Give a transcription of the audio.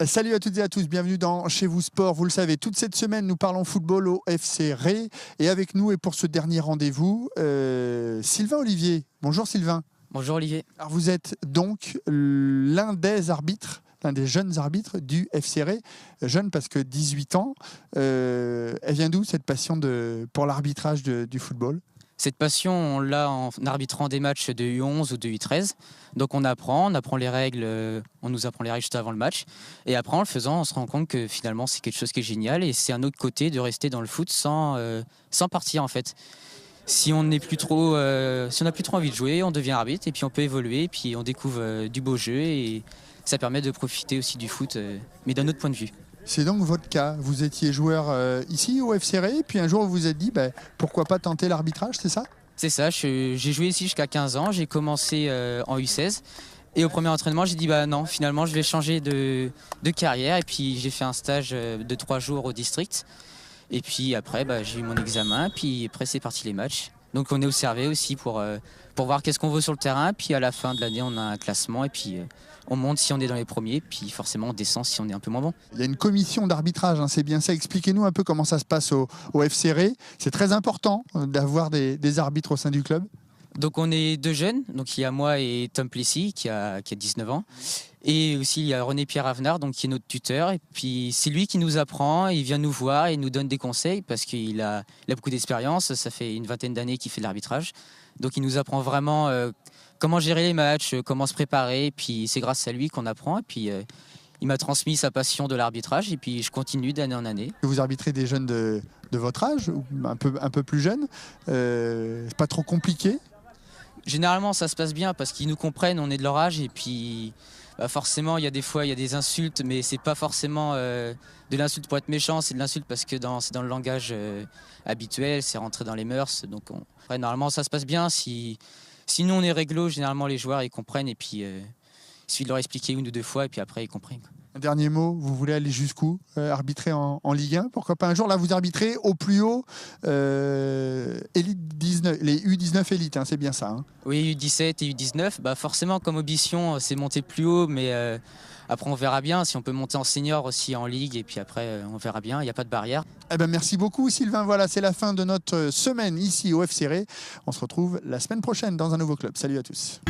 Salut à toutes et à tous, bienvenue dans Chez vous Sport. Vous le savez, toute cette semaine, nous parlons football au FC Ré. Et avec nous, et pour ce dernier rendez-vous, Sylvain Olivier. Bonjour Sylvain. Bonjour Olivier. Alors vous êtes donc l'un des arbitres, l'un des jeunes arbitres du FC Ré. Jeune parce que 18 ans. Elle vient d'où cette passion pour l'arbitrage du football ? Cette passion, on l'a en arbitrant des matchs de U11 ou de U13. Donc on apprend les règles, on nous apprend les règles juste avant le match. Et après, en le faisant, on se rend compte que finalement, c'est quelque chose qui est génial. Et c'est un autre côté de rester dans le foot sans partir en fait. Si on n'a plus trop envie de jouer, on devient arbitre et puis on peut évoluer. Et puis on découvre du beau jeu et ça permet de profiter aussi du foot, mais d'un autre point de vue. C'est donc votre cas. Vous étiez joueur ici au FC Ré, puis un jour vous vous êtes dit pourquoi pas tenter l'arbitrage, c'est ça ? C'est ça, j'ai joué ici jusqu'à 15 ans, j'ai commencé en U16 et au premier entraînement j'ai dit non, finalement je vais changer de carrière et puis j'ai fait un stage de 3 jours au district et puis après j'ai eu mon examen, puis après c'est parti les matchs. Donc on est observé aussi pour voir qu'est-ce qu'on vaut sur le terrain, puis à la fin de l'année on a un classement et puis on monte si on est dans les premiers, puis forcément on descend si on est un peu moins bon. Il y a une commission d'arbitrage, c'est bien ça. Expliquez-nous un peu comment ça se passe au FC Ré. C'est très important d'avoir des arbitres au sein du club. Donc on est 2 jeunes, donc il y a moi et Tom Plessis qui a 19 ans. Et aussi il y a René-Pierre Avenard donc, qui est notre tuteur. Et puis c'est lui qui nous apprend, il vient nous voir et nous donne des conseils parce qu'il a beaucoup d'expérience, ça fait une 20aine d'années qu'il fait de l'arbitrage. Donc il nous apprend vraiment comment gérer les matchs, comment se préparer. Et puis c'est grâce à lui qu'on apprend. Et puis il m'a transmis sa passion de l'arbitrage et puis je continue d'année en année. Vous arbitrez des jeunes de votre âge, ou un peu plus jeunes, c'est pas trop compliqué ? Généralement ça se passe bien parce qu'ils nous comprennent, on est de leur âge et puis forcément il y a des insultes mais c'est pas forcément de l'insulte pour être méchant, c'est de l'insulte parce que c'est dans le langage habituel, c'est rentré dans les mœurs. Donc normalement ça se passe bien, si nous on est réglo, généralement les joueurs ils comprennent et puis il suffit de leur expliquer 1 ou 2 fois et puis après ils comprennent. Un dernier mot, vous voulez aller jusqu'où ? Arbitrer en Ligue 1 ? Pourquoi pas un jour ? Là, vous arbitrez au plus haut, Élite 19, les U19 élites, c'est bien ça. Oui, U17 et U19, forcément comme ambition, c'est monter plus haut, mais après on verra bien si on peut monter en senior aussi en Ligue, et puis après on verra bien, il n'y a pas de barrière. Merci beaucoup Sylvain, voilà, c'est la fin de notre semaine ici au FC Ré. On se retrouve la semaine prochaine dans un nouveau club. Salut à tous.